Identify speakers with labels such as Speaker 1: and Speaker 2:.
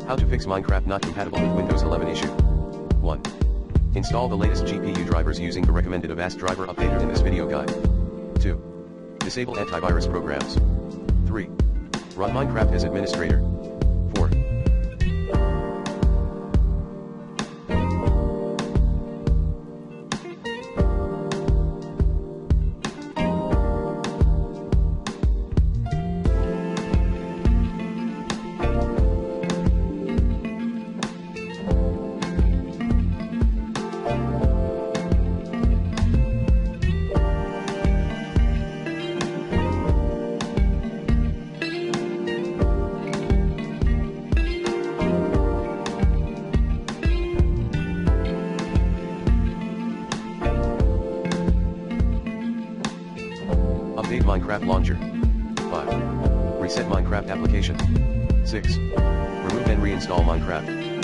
Speaker 1: How to fix Minecraft not compatible with Windows 11 issue. 1. Install the latest GPU drivers using the recommended Avast driver updated in this video guide. 2. Disable antivirus programs. 3. Run Minecraft as administrator. 4. Update Minecraft launcher. 5. Reset Minecraft application. 6. Remove and reinstall Minecraft.